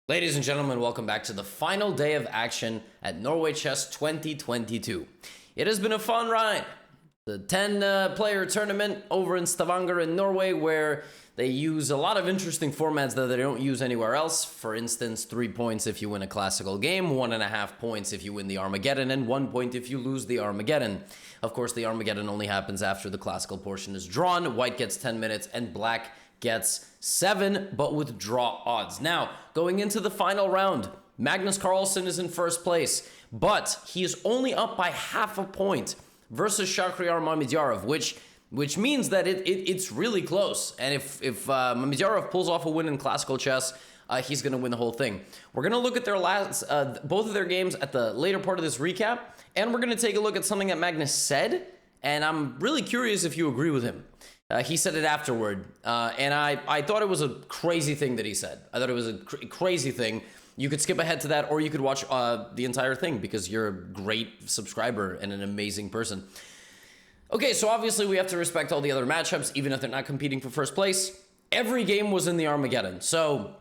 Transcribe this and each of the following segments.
Ladies and gentlemen, welcome back to the final day of action at Norway Chess 2022. It has been a fun ride. The 10-player tournament over in Stavanger in Norway, where they use a lot of interesting formats that they don't use anywhere else. For instance, 3 points if you win a classical game, 1.5 points if you win the Armageddon, and 1 point if you lose the Armageddon. Of course, the Armageddon only happens after the classical portion is drawn. White gets 10 minutes, and black gets 7, but with draw odds. Now, going into the final round, Magnus Carlsen is in first place, but he is only up by half a point versus Shahryar Mamedyarov, which means that it's really close. And if Mamedyarov pulls off a win in classical chess, he's going to win the whole thing. We're going to look at their both of their games at the later part of this recap, and we're going to take a look at something that Magnus said, and I'm really curious if you agree with him. He said it afterward, and I thought it was a crazy thing that he said. I thought it was a crazy thing. You could skip ahead to that, or you could watch the entire thing because you're a great subscriber and an amazing person. Okay, so obviously we have to respect all the other matchups, even if they're not competing for first place. Every game was in the Armageddon. So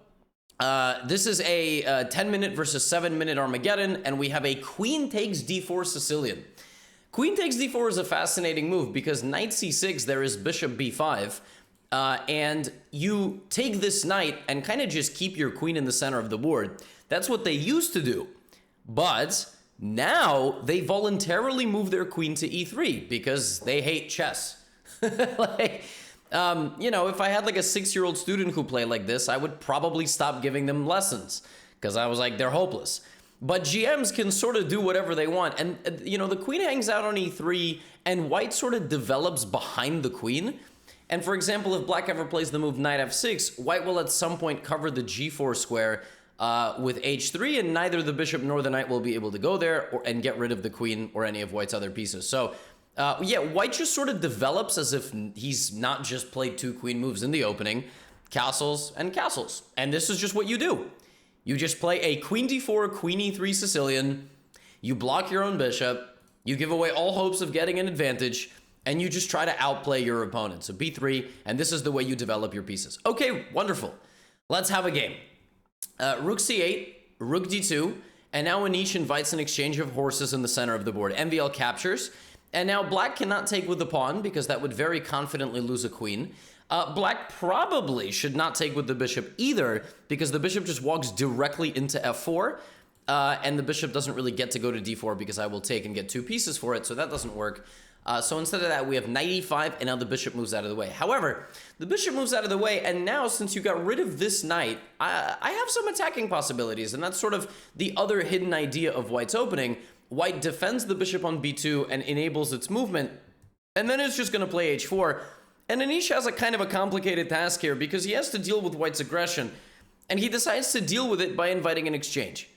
this is a 10-minute versus 7-minute Armageddon, and we have a queen takes d4 Sicilian. Queen takes d4 is a fascinating move because knight c6, there is bishop b5, and you take this knight and kind of just keep your queen in the center of the board. That's what they used to do. But now they voluntarily move their queen to e3 because they hate chess. Like, you know, if I had like a 6-year-old student who played like this, I would probably stop giving them lessons because I was like, they're hopeless. But GMs can sort of do whatever they want. And, you know, the queen hangs out on e3, and white sort of develops behind the queen. And, for example, if black ever plays the move knight f6, white will at some point cover the g4 square with h3, and neither the bishop nor the knight will be able to go there and get rid of the queen or any of white's other pieces. So, yeah, white just sort of develops as if he's not just played 2 queen moves in the opening, castles and castles. And this is just what you do. You just play a queen d4, queen e3 Sicilian, you block your own bishop, you give away all hopes of getting an advantage, and you just try to outplay your opponent. So b3, and this is the way you develop your pieces. Okay, wonderful. Let's have a game. Rook c8, rook d2, and now Anish invites an exchange of horses in the center of the board. MVL captures, and now black cannot take with the pawn because that would very confidently lose a queen. Black probably should not take with the bishop either because the bishop just walks directly into f4, and the bishop doesn't really get to go to d4 because I will take and get 2 pieces for it, so that doesn't work. So instead of that, we have knight e5, and now the bishop moves out of the way. However, the bishop moves out of the way, and now since you got rid of this knight, I have some attacking possibilities, and that's sort of the other hidden idea of white's opening. White defends the bishop on b2 and enables its movement, and then it's just going to play h4. And Anish has a kind of a complicated task here because he has to deal with white's aggression, and he decides to deal with it by inviting an exchange.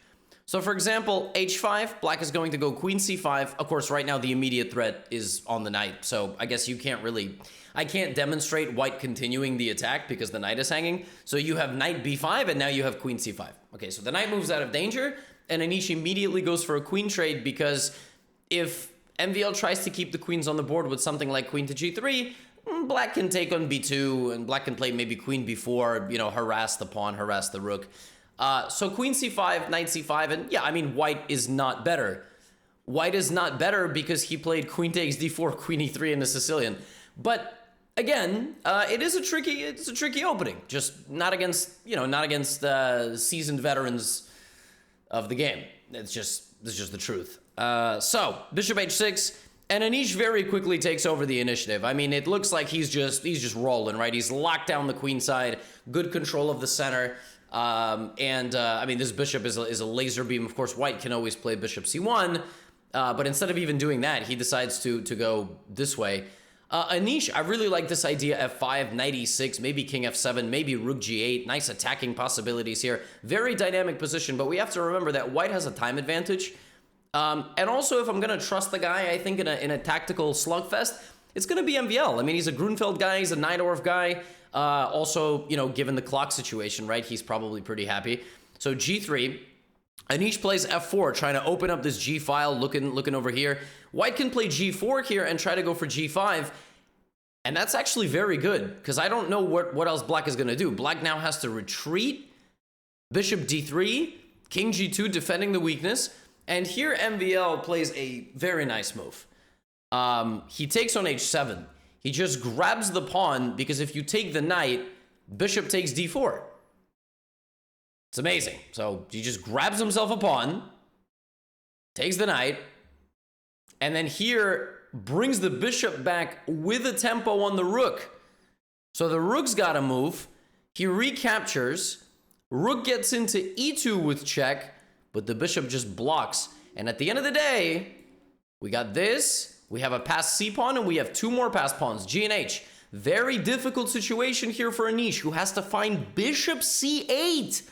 So for example, h5, black is going to go queen c5. Of course, right now the immediate threat is on the knight, so I guess you can't really, I can't demonstrate white continuing the attack because the knight is hanging. So you have knight b5, and now you have queen c5. Okay, so the knight moves out of danger, and Anish immediately goes for a queen trade because if MVL tries to keep the queens on the board with something like queen to g3, black can take on b2, and black can play maybe queen b4, you know, harass the pawn, harass the rook. So queen c5, knight c5, and yeah, I mean, white is not better. White is not better because he played queen takes d4, queen e3 in the Sicilian. But again, it's a tricky opening, just not against, you know, not against seasoned veterans of the game. It's just the truth. So bishop h6. And Anish very quickly takes over the initiative. I mean, it looks like he's just rolling, right? He's locked down the queen side, good control of the center. I mean, this bishop is a laser beam. Of course, white can always play bishop c1, but instead of even doing that, he decides to go this way. Anish, I really like this idea, f5, knight e6, maybe king f7, maybe rook g8. Nice attacking possibilities here. Very dynamic position, but we have to remember that white has a time advantage. And also, if I'm going to trust the guy, I think in a tactical slugfest, it's going to be MVL. I mean, he's a Grunfeld guy, he's a Najdorf guy. Also, you know, given the clock situation, right, he's probably pretty happy. So g3, Anish plays f4, trying to open up this g file, looking over here. White can play g4 here and try to go for g5. And that's actually very good, because I don't know what else black is going to do. Black now has to retreat Bishop d3, king g2 defending the weakness. And here MVL plays a very nice move. He takes on h7. He just grabs the pawn because if you take the knight, bishop takes d4. It's amazing. So he just grabs himself a pawn, takes the knight, and then here brings the bishop back with a tempo on the rook. So the rook's got to move. He recaptures. Rook gets into e2 with check, but the bishop just blocks. And at the end of the day, we got this. We have a passed c-pawn, and we have two more passed pawns, g and h. Very difficult situation here for Anish, who has to find bishop c8.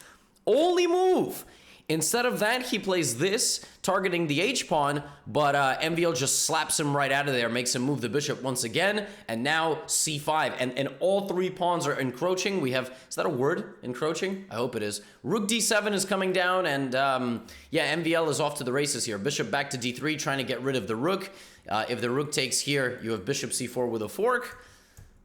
Only move. Instead of that, he plays this, targeting the h-pawn, but MVL just slaps him right out of there, makes him move the bishop once again, and now c5, and all three pawns are encroaching. We have, is that a word, encroaching? I hope it is. Rook d7 is coming down, and yeah, MVL is off to the races here. Bishop back to d3, trying to get rid of the rook. If the rook takes here, you have bishop c4 with a fork.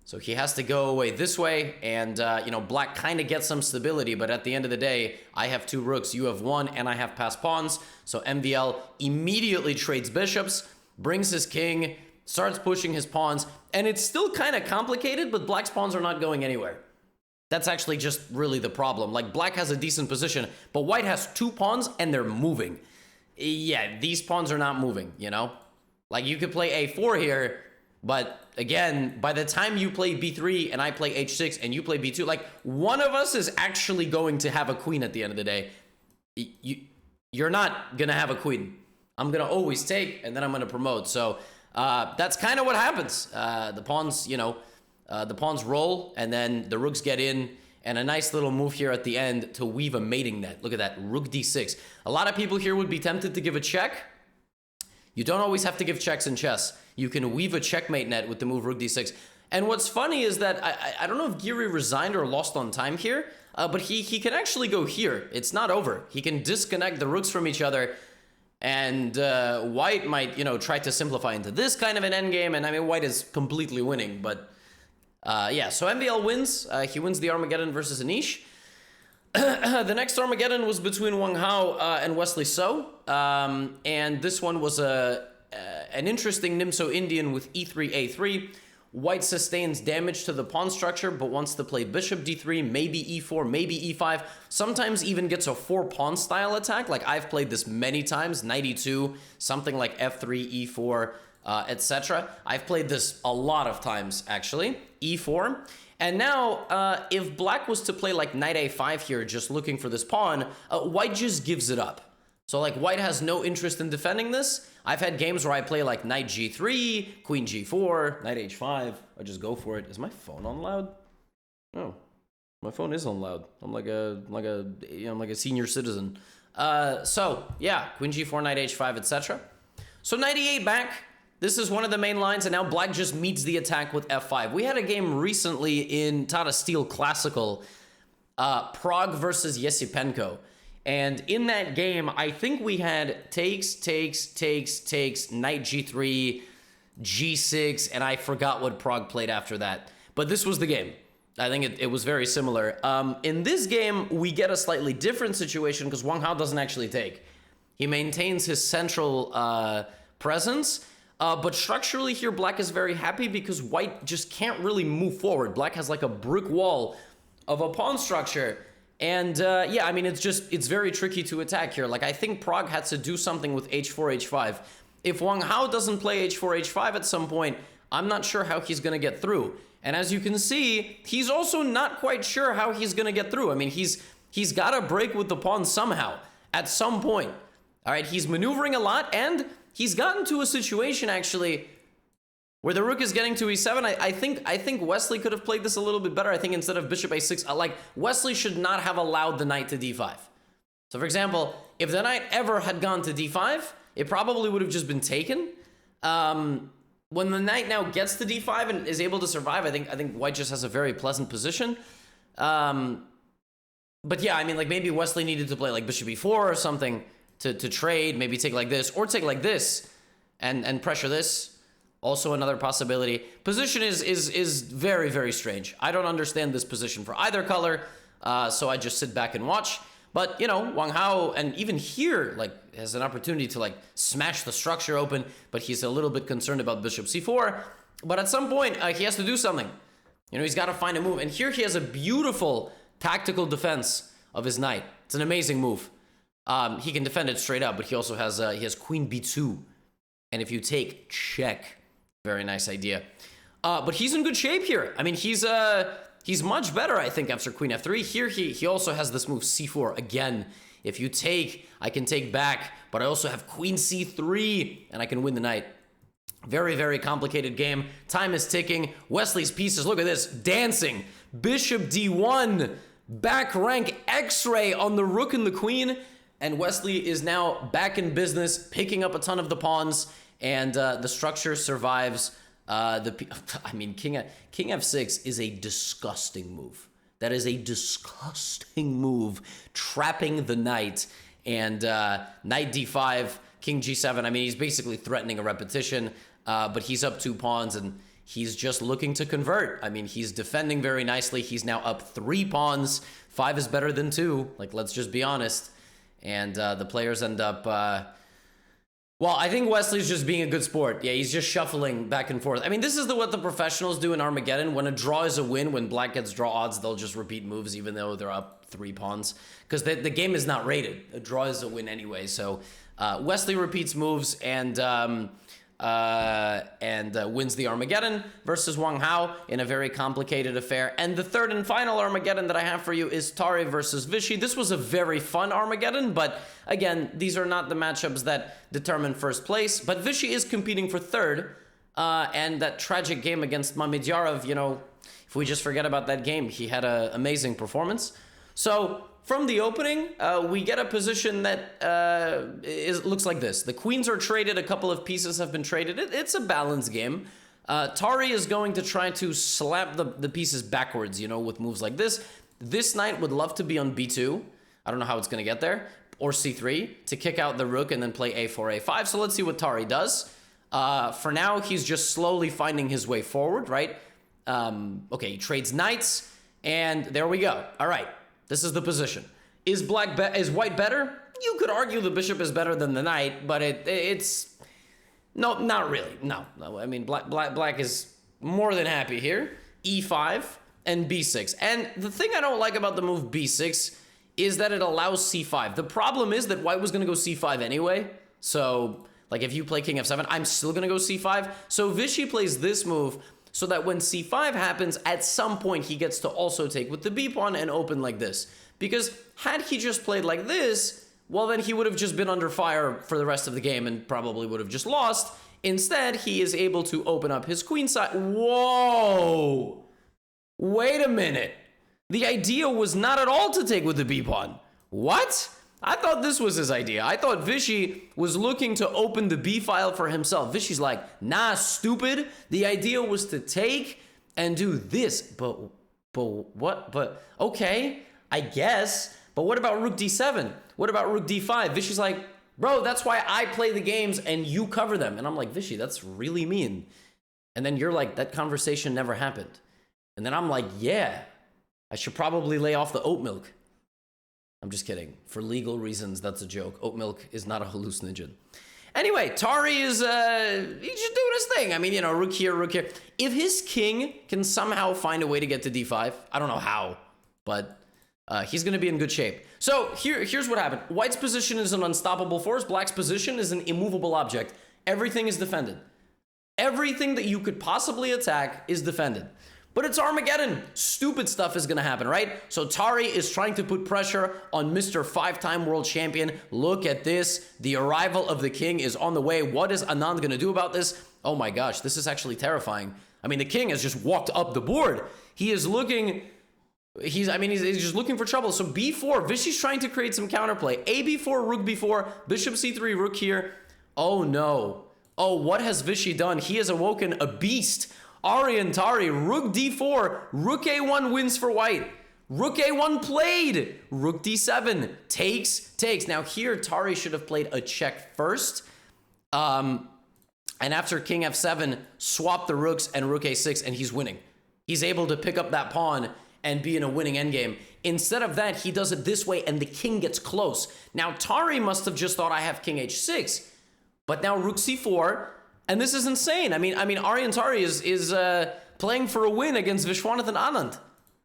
So he has to go away this way, and, you know, black kind of gets some stability, but at the end of the day, I have two rooks, you have one, and I have passed pawns. So MVL immediately trades bishops, brings his king, starts pushing his pawns, and it's still kind of complicated, but black's pawns are not going anywhere. That's actually just really the problem. Like, black has a decent position, but white has two pawns, and they're moving. Yeah, these pawns are not moving, you know? Like, you could play a4 here, but again, by the time you play b3 and I play h6 and you play b2, like, one of us is actually going to have a queen at the end of the day. You're not going to have a queen. I'm going to always take, and then I'm going to promote. So that's kind of what happens. The pawns, you know, the pawns roll, and then the rooks get in, and a nice little move here at the end to weave a mating net. Look at that, rook d6. A lot of people here would be tempted to give a check. You don't always have to give checks in chess. You can weave a checkmate net with the move rook d6. And what's funny is that, I don't know if Giri resigned or lost on time here, but he can actually go here. It's not over. He can disconnect the rooks from each other, and white might, you know, try to simplify into this kind of an endgame, and I mean, white is completely winning, but yeah, so MVL wins. He wins the Armageddon versus Anish. The next Armageddon was between Wang Hao and Wesley So, and this one was an interesting Nimso Indian with e3, a3. White sustains damage to the pawn structure, but wants to play bishop d3, maybe e4, maybe e5, sometimes even gets a 4-pawn style attack. Like, I've played this many times, knight e2, something like f3, e4, etc. I've played this a lot of times, actually, e4. And now, if black was to play like knight a5 here, just looking for this pawn, white just gives it up. So like, white has no interest in defending this. I've had games where I play like knight g3, queen g4, knight h5. I just go for it. Is my phone on loud? Oh, my phone is on loud. I'm like a senior citizen. So yeah, queen g4, knight h5, etc. So knight e8 back. This is one of the main lines, and now black just meets the attack with f5. We had a game recently in Tata Steel Classical, Prague versus Yesipenko. And in that game, I think we had takes, knight g3, g6, and I forgot what Prague played after that. But this was the game. I think it was very similar. In this game, we get a slightly different situation because Wang Hao doesn't actually take. He maintains his central presence. But structurally here, black is very happy because white just can't really move forward. Black has like a brick wall of a pawn structure. And yeah, I mean, it's very tricky to attack here. Like, I think Prague had to do something with h4, h5. If Wang Hao doesn't play h4, h5 at some point, I'm not sure how he's going to get through. And as you can see, he's also not quite sure how he's going to get through. I mean, he's got to break with the pawn somehow at some point. All right, he's maneuvering a lot, and he's gotten to a situation, actually, where the rook is getting to e7. I think Wesley could have played this a little bit better. I think instead of bishop a6, like, Wesley should not have allowed the knight to d5. So, for example, if the knight ever had gone to d5, it probably would have just been taken. When the knight now gets to d5 and is able to survive, I think white just has a very pleasant position. But yeah, I mean, like, maybe Wesley needed to play like bishop e4 or something to trade, maybe take like this, or take like this and pressure this. Also another possibility. Position is very, very strange. I don't understand this position for either color, so I just sit back and watch. But, you know, Wang Hao, and even here, like, has an opportunity to, like, smash the structure open, but he's a little bit concerned about bishop c4. But at some point, he has to do something. You know, he's got to find a move. And here he has a beautiful tactical defense of his knight. It's an amazing move. He can defend it straight up, but he also has, he has queen b2. And if you take, check. Very nice idea. But he's in good shape here. I mean, he's much better, I think, after queen f3. Here, he also has this move c4. Again, if you take, I can take back, but I also have queen c3, and I can win the knight. Very, very complicated game. Time is ticking. Wesley's pieces, look at this, dancing. Bishop d1, back rank X-ray on the rook and the queen. And Wesley is now back in business, picking up a ton of the pawns, and the structure survives. I mean, king f6 is a disgusting move. That is a disgusting move, trapping the knight. And knight d5, king g7. I mean, he's basically threatening a repetition, but he's up 2 pawns, and he's just looking to convert. I mean, he's defending very nicely. He's now up 3 pawns. 5 is better than 2. Like, let's just be honest. And the players end up... well, I think Wesley's just being a good sport. Yeah, he's just shuffling back and forth. I mean, this is what the professionals do in Armageddon. When a draw is a win, when black gets draw odds, they'll just repeat moves even though they're up 3 pawns. Because the game is not rated. A draw is a win anyway. So Wesley repeats moves and wins the Armageddon versus Wang Hao in a very complicated affair. And the third and final Armageddon that I have for you is Tari versus Vichy. This was a very fun Armageddon, but again, these are not the matchups that determine first place. But Vichy is competing for third, and that tragic game against Mamedyarov, you know, if we just forget about that game, he had an amazing performance. So from the opening, we get a position that looks like this. The queens are traded. A couple of pieces have been traded. It's a balanced game. Tari is going to try to slap the pieces backwards, you know, with moves like this. This knight would love to be on b2. I don't know how it's going to get there. Or c3 to kick out the rook and then play a4, a5. So let's see what Tari does. For now, he's just slowly finding his way forward, right? Okay, he trades knights, and there we go. All right. This is the position. Is white better? You could argue the bishop is better than the knight, but it's no, not really. No. I mean, black is more than happy here. E5 and b6. And the thing I don't like about the move b6 is that it allows c5. The problem is that white was going to go c5 anyway. So, like, if you play king f7, I'm still going to go c5. So Vichy plays this move so that when c5 happens, at some point he gets to also take with the b pawn and open like this. Because had he just played like this, well, then he would have just been under fire for the rest of the game and probably would have just lost. Instead, he is able to open up his queen side. Whoa! Wait a minute. The idea was not at all to take with the b pawn. What? I thought this was his idea. I thought Vichy was looking to open the b file for himself. Vichy's like, nah, stupid. The idea was to take and do this. But what? But okay, I guess. But what about rook d7? What about rook d5? Vichy's like, bro, that's why I play the games and you cover them. And I'm like, Vichy, that's really mean. And then you're like, that conversation never happened. And then I'm like, yeah, I should probably lay off the oat milk. I'm just kidding. For legal reasons, that's a joke. Oat milk is not a hallucinogen. Anyway, Tari is, he's just doing his thing. I mean, you know, rook here, rook here. If his king can somehow find a way to get to d5, I don't know how, but he's going to be in good shape. So here's what happened. White's position is an unstoppable force. Black's position is an immovable object. Everything is defended. Everything that you could possibly attack is defended. But it's Armageddon. Stupid stuff is going to happen, right? So Tari is trying to put pressure on Mr. 5-time world champion. Look at this. The arrival of the king is on the way. What is Anand going to do about this? Oh my gosh, this is actually terrifying. I mean, the king has just walked up the board. He is looking... He's just looking for trouble. So b4, Vichy's trying to create some counterplay. A b4, rook b4, bishop c3, rook here. Oh no. Oh, what has Vichy done? He has awoken a beast. Aryan Tari, rook d4, rook a1 wins for white. Rook a1 played. Rook d7, takes. Now here, Tari should have played a check first. And after king f7, swap the rooks and rook a6, and he's winning. He's able to pick up that pawn and be in a winning endgame. Instead of that, he does it this way, and the king gets close. Now, Tari must have just thought I have king h6, but now rook c4, and this is insane. I mean, Aryan Tari is playing for a win against Vishwanathan Anand.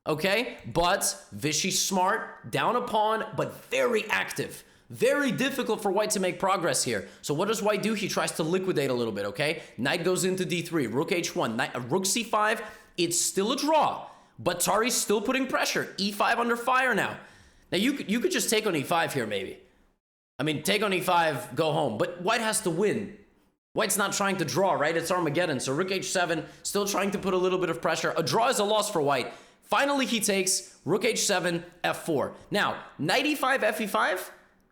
Okay, but Vishy smart, down a pawn, but very active. Very difficult for white to make progress here. So what does white do? He tries to liquidate a little bit, okay? Knight goes into d3, rook h1, rook c5. It's still a draw, but Tari's still putting pressure. e5 under fire now. Now you could just take on e5 here, maybe. I mean, take on e5, go home. But white has to win. White's not trying to draw, right? It's Armageddon. So rook h7, still trying to put a little bit of pressure. A draw is a loss for white. Finally, he takes rook h7, f4. Now, knight e5, fe5,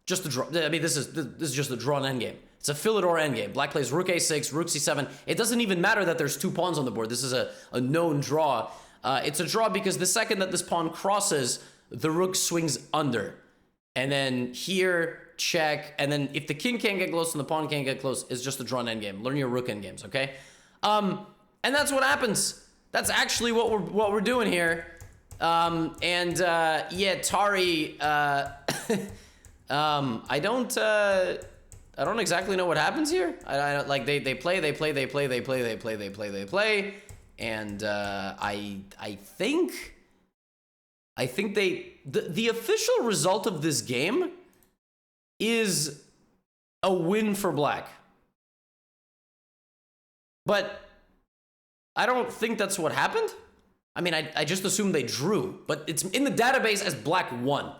just a draw. I mean, this is just a drawn endgame. It's a Philidor endgame. Black plays rook a6, rook c7. It doesn't even matter that there's 2 pawns on the board. This is a known draw. It's a draw because the second that this pawn crosses, the rook swings under. And then here, check. And then if the king can't get close and the pawn can't get close, it's just a drawn endgame. Learn your rook endgames, okay? And that's what happens. That's actually what we're doing here. Yeah, Tari, I don't exactly know what happens here. I like they play, and I think the official result of this game is a win for black. But I don't think that's what happened. I mean, I just assume they drew, but it's in the database as black won.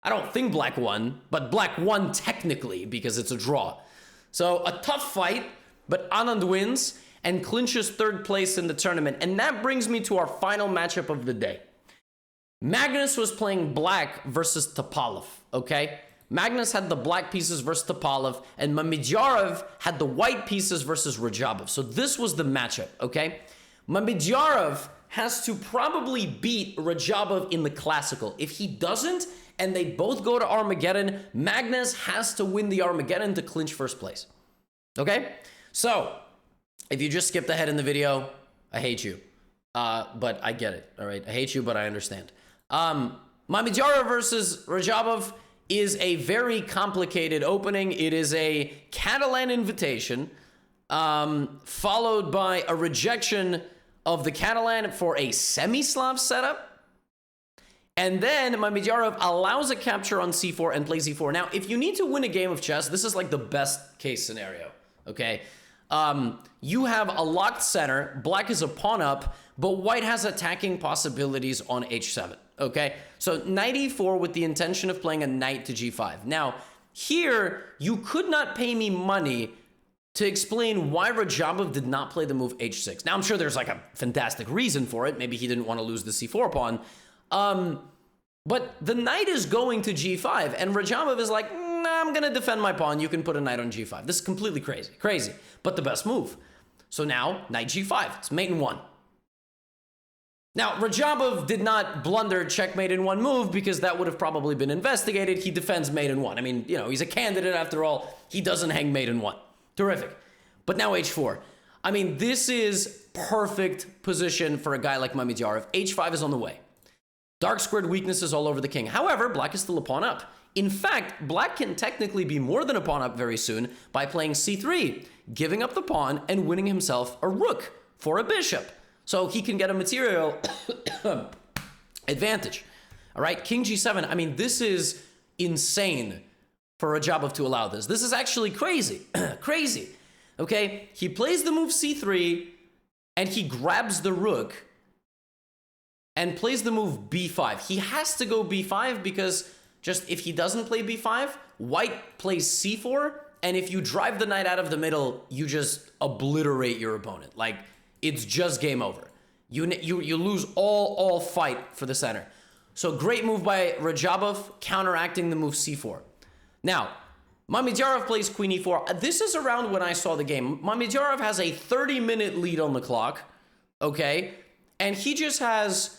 I don't think black won, but black won technically because it's a draw. So a tough fight, but Anand wins and clinches 3rd place in the tournament. And that brings me to our final matchup of the day. Magnus was playing black versus Topalov, okay? Magnus had the black pieces versus Topalov, and Mamedyarov had the white pieces versus Radjabov. So this was the matchup, okay? Mamedyarov has to probably beat Radjabov in the classical. If he doesn't, and they both go to Armageddon, Magnus has to win the Armageddon to clinch 1st place. Okay? So, if you just skipped ahead in the video, I hate you. But I get it, all right? I hate you, but I understand. Mamedyarov versus Radjabov is a very complicated opening. It is a Catalan invitation, followed by a rejection of the Catalan for a semi-Slav setup. And then Mamedyarov allows a capture on c4 and plays e4. Now, if you need to win a game of chess, this is like the best case scenario, okay? You have a locked center, black is a pawn up, but white has attacking possibilities on h7, okay? So knight e4 with the intention of playing a knight to g5. Now, here, you could not pay me money to explain why Radjabov did not play the move h6. Now, I'm sure there's like a fantastic reason for it. Maybe he didn't want to lose the c4 pawn. But the knight is going to g5, and Radjabov is like, nah, I'm going to defend my pawn. You can put a knight on g5. This is completely crazy, but the best move. So now, knight g5. It's mate in 1. Now, Radjabov did not blunder checkmate in 1 move because that would have probably been investigated. He defends mate in 1. I mean, you know, he's a candidate after all. He doesn't hang mate in 1. Terrific. But now h4. I mean, this is perfect position for a guy like Mamedyarov. h5 is on the way. Dark squared weaknesses all over the king. However, black is still a pawn up. In fact, black can technically be more than a pawn up very soon by playing c3, giving up the pawn and winning himself a rook for a bishop. So he can get a material advantage. All right, king g7. I mean, this is insane for Radjabov to allow this. This is actually crazy. Crazy. Okay, he plays the move c3 and he grabs the rook and plays the move b5. He has to go b5 because just if he doesn't play b5, white plays c4, and if you drive the knight out of the middle, you just obliterate your opponent. Like, it's just game over. You lose all fight for the center. So great move by Radjabov, counteracting the move c4. Now, Mamedyarov plays queen e4. This is around when I saw the game. Mamedyarov has a 30-minute lead on the clock, okay? And he just has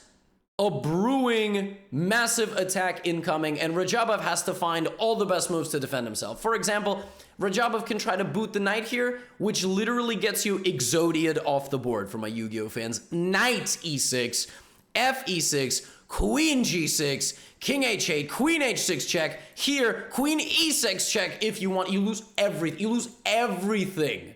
a brewing, massive attack incoming, and Radjabov has to find all the best moves to defend himself. For example, Radjabov can try to boot the knight here, which literally gets you Exodia'd off the board for my Yu-Gi-Oh fans. Knight e6, F e6, queen g6, king h8, queen h6 check. Here, queen e6 check. If you want, you lose everything. You lose everything.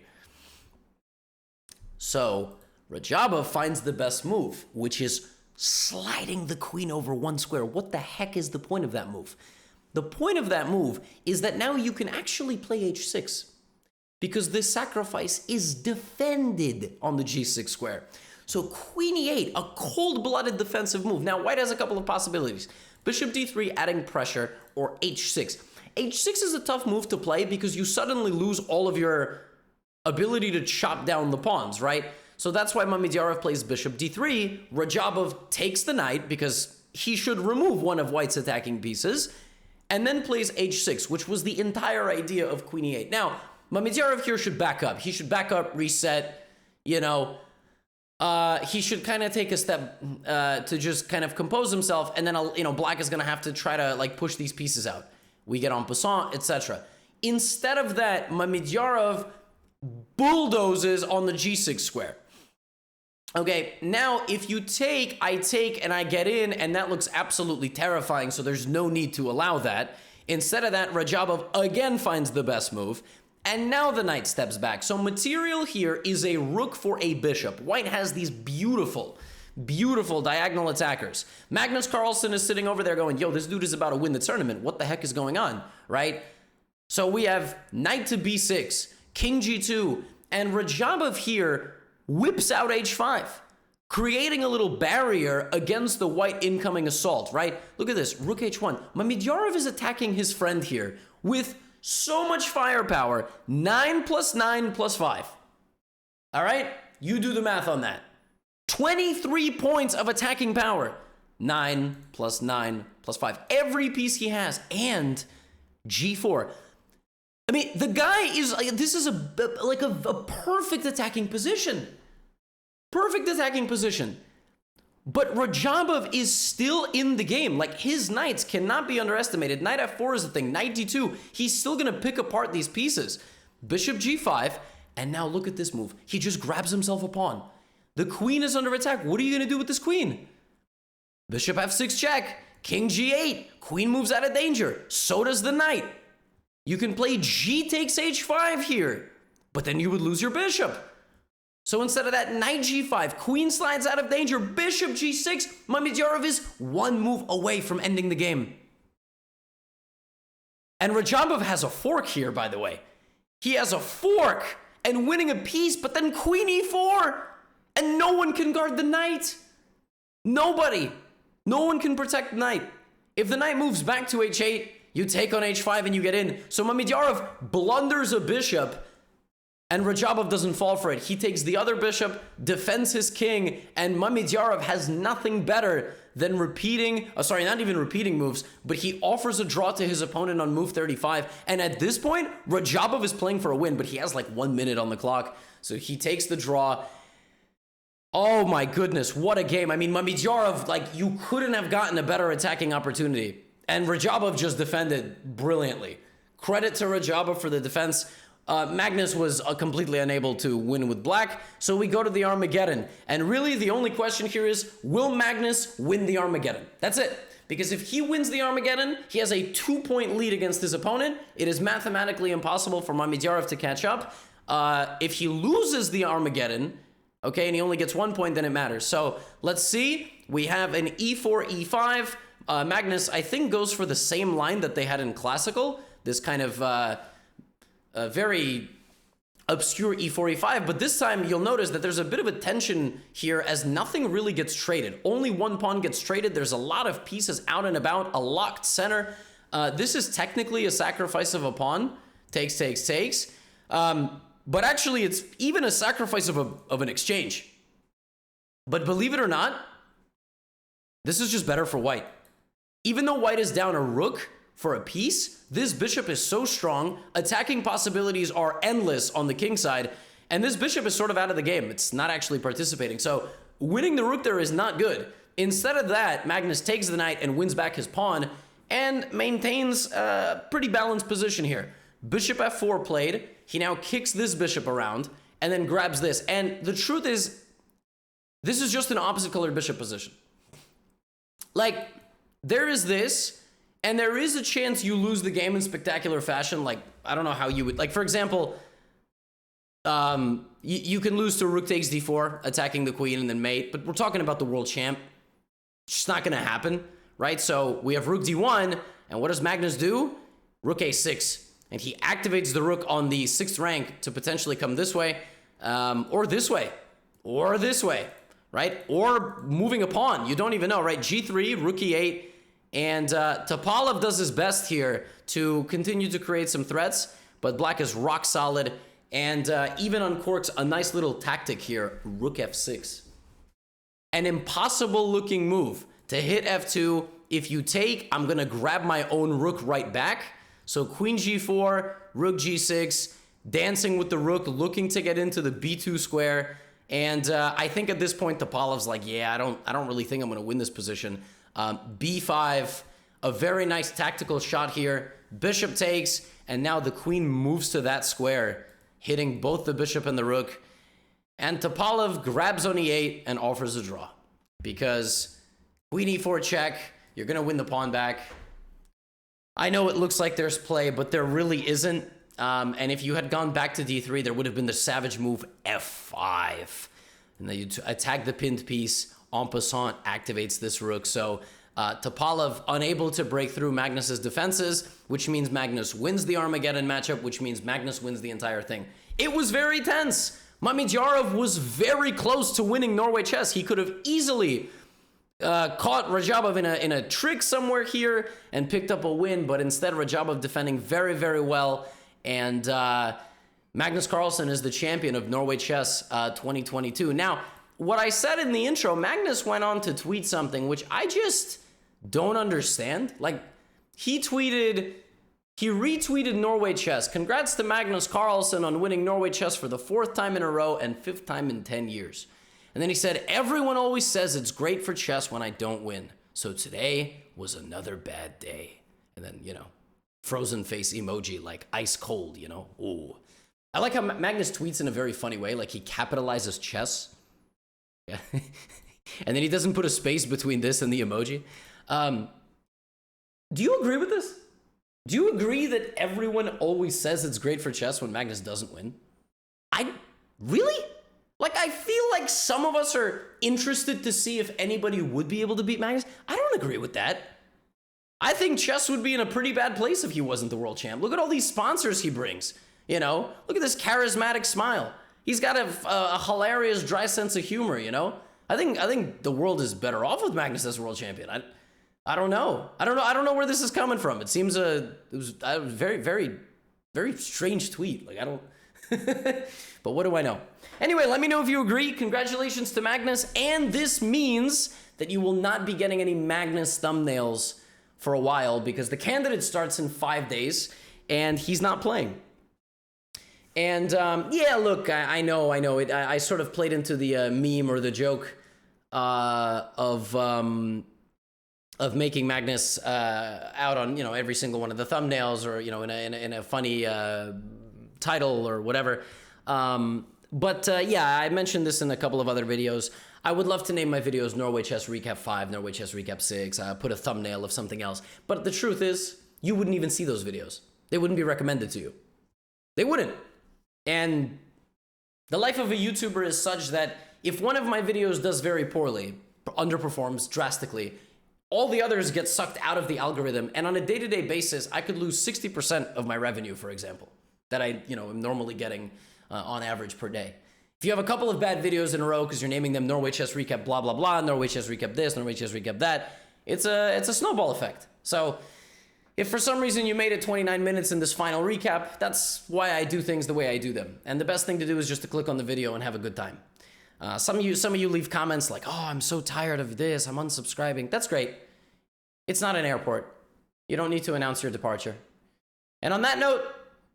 So Radjabov finds the best move, which is sliding the queen over one square. What the heck is the point of that move? The point of that move is that now you can actually play h6 because this sacrifice is defended on the g6 square. So queen e8, a cold-blooded defensive move. Now, white has a couple of possibilities. Bishop d3 adding pressure, or h6. h6 is a tough move to play because you suddenly lose all of your ability to chop down the pawns, right? So that's why Mamedyarov plays bishop d3. Radjabov takes the knight because he should remove one of white's attacking pieces, and then plays h6, which was the entire idea of queen e8. Now, Mamedyarov here should back up. He should back up, reset, you know. He should kind of take a step to just kind of compose himself, and then, you know, black is going to have to try to, like, push these pieces out. We get en passant, etc. Instead of that, Mamedyarov bulldozes on the g6 square. Okay, now if you take, I take, and I get in, and that looks absolutely terrifying, so there's no need to allow that. Instead of that, Radjabov again finds the best move, and now the knight steps back. So material here is a rook for a bishop. White has these beautiful, beautiful diagonal attackers. Magnus Carlsen is sitting over there going, yo, this dude is about to win the tournament. What the heck is going on, right? So we have knight to b6, king g2, and Radjabov here whips out h5, creating a little barrier against the white incoming assault, right? Look at this, rook h1. Mamedyarov is attacking his friend here with so much firepower, 9 + 9 + 5. All right, you do the math on that. 23 points of attacking power, 9 + 9 + 5. Every piece he has, and g4. I mean, the guy is, this is a perfect attacking position. Perfect attacking position. But Radjabov is still in the game. Like, his knights cannot be underestimated. Knight f4 is the thing. Knight d2. He's still going to pick apart these pieces. Bishop g5. And now look at this move. He just grabs himself a pawn. The queen is under attack. What are you going to do with this queen? Bishop f6 check. King g8. Queen moves out of danger. So does the knight. You can play g takes h5 here. But then you would lose your bishop. So instead of that, knight g5, queen slides out of danger, bishop g6, Mamedyarov is one move away from ending the game. And Radjabov has a fork here, by the way. He has a fork and winning a piece, but then queen e4, and no one can guard the knight. Nobody. No one can protect the knight. If the knight moves back to h8, you take on h5 and you get in. So Mamedyarov blunders a bishop, and Radjabov doesn't fall for it. He takes the other bishop, defends his king, and Mamedyarov has nothing better than repeating, not even repeating moves, but he offers a draw to his opponent on move 35. And at this point, Radjabov is playing for a win, but he has like 1 minute on the clock. So he takes the draw. Oh my goodness, what a game. I mean, Mamedyarov, like, you couldn't have gotten a better attacking opportunity. And Radjabov just defended brilliantly. Credit to Radjabov for the defense. Magnus was completely unable to win with black, so we go to the Armageddon. And really, the only question here is, will Magnus win the Armageddon? That's it. Because if he wins the Armageddon, he has a 2-point lead against his opponent. It is mathematically impossible for Mamedyarov to catch up. If he loses the Armageddon, okay, and he only gets 1 point, then it matters. So let's see. We have an e4, e5. Magnus, I think, goes for the same line that they had in Classical. This kind of a very obscure e4, e5, but this time you'll notice that there's a bit of a tension here as nothing really gets traded. Only one pawn gets traded. There's a lot of pieces out and about, a locked center. This is technically a sacrifice of a pawn. Takes, takes, takes. But actually, it's even a sacrifice of an exchange. But believe it or not, this is just better for white. Even though white is down a rook for a piece, this bishop is so strong, attacking possibilities are endless on the king side, and this bishop is sort of out of the game. It's not actually participating. So winning the rook there is not good. Instead of that, Magnus takes the knight and wins back his pawn and maintains a pretty balanced position here. Bishop f4 played. He now kicks this bishop around and then grabs this. And the truth is, this is just an opposite colored bishop position. Like, there is this, and there is a chance you lose the game in spectacular fashion. Like, I don't know how you would, like, for example, you can lose to rook takes d4, attacking the queen and then mate, but we're talking about the world champ. It's just not gonna happen, right? So we have rook d1, and what does Magnus do? Rook a6, and he activates the rook on the 6th rank to potentially come this way, or this way, or this way, right? Or moving a pawn, you don't even know, right? g3, rook e8, and Topalov does his best here to continue to create some threats, but black is rock solid, and even uncorks a nice little tactic here, rook f6. An impossible looking move to hit f2. If you take, I'm gonna grab my own rook right back. So queen g4, rook g6, dancing with the rook, looking to get into the b2 square. And I think at this point, Topalov's like, yeah, I don't really think I'm gonna win this position. b5, a very nice tactical shot here. Bishop takes, and now the queen moves to that square, hitting both the bishop and the rook. And Topalov grabs on e8 and offers a draw. Because queen e4 check, you're gonna win the pawn back. I know it looks like there's play, but there really isn't. And if you had gone back to d3, there would have been the savage move f5. And then you attack the pinned piece. En passant activates this rook. So Topalov unable to break through Magnus's defenses, which means Magnus wins the Armageddon matchup, which means Magnus wins the entire thing. It was very tense. Mamedyarov was very close to winning Norway chess. He could have easily caught Radjabov in a trick somewhere here and picked up a win, but instead Radjabov defending very, very well. And Magnus Carlsen is the champion of Norway chess 2022. Now, what I said in the intro, Magnus went on to tweet something which I just don't understand. Like, he retweeted Norway chess. Congrats to Magnus Carlsen on winning Norway chess for the 4th time in a row and 5th time in 10 years. And then he said, everyone always says it's great for chess when I don't win. So today was another bad day. And then, you know, frozen face emoji, like ice cold, you know? Ooh. I like how Magnus tweets in a very funny way. Like, he capitalizes chess. Yeah. And then he doesn't put a space between this and the emoji. Do you agree with this? Do you agree that everyone always says it's great for chess when Magnus doesn't win? Really? Like, I feel like some of us are interested to see if anybody would be able to beat Magnus. I don't agree with that. I think chess would be in a pretty bad place if he wasn't the world champ. Look at all these sponsors he brings. You know, look at this charismatic smile. He's got a hilarious, dry sense of humor, you know? I think the world is better off with Magnus as world champion. I don't know. I don't know where this is coming from. It seems it was a very, very, very strange tweet. Like, I don't, but what do I know? Anyway, let me know if you agree. Congratulations to Magnus. And this means that you will not be getting any Magnus thumbnails for a while because the candidate starts in 5 days and he's not playing. And yeah, look, I know. I sort of played into the meme or the joke of making Magnus out on, you know, every single one of the thumbnails, or, you know, in a funny title or whatever. But yeah, I mentioned this in a couple of other videos. I would love to name my videos Norway Chess Recap 5, Norway Chess Recap 6, put a thumbnail of something else. But the truth is, you wouldn't even see those videos. They wouldn't be recommended to you. They wouldn't. And the life of a YouTuber is such that if one of my videos does very poorly, underperforms drastically, all the others get sucked out of the algorithm. And on a day-to-day basis, I could lose 60% of my revenue, for example, that I, you know, am normally getting on average per day. If you have a couple of bad videos in a row because you're naming them Norway Chess Recap blah, blah, blah, Norway Chess Recap this, Norway Chess Recap that, it's a snowball effect. So if for some reason you made it 29 minutes in this final recap, that's why I do things the way I do them. And the best thing to do is just to click on the video and have a good time. Some of you leave comments like, oh, I'm so tired of this, I'm unsubscribing. That's great. It's not an airport. You don't need to announce your departure. And on that note,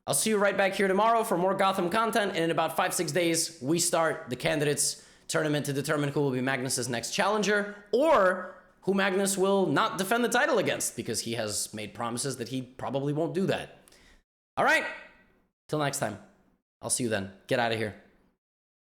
I'll see you right back here tomorrow for more Gotham content. And in about 5-6 days, we start the candidates tournament to determine who will be Magnus's next challenger, or who Magnus will not defend the title against, because he has made promises that he probably won't do that. All right, till next time. I'll see you then. Get out of here.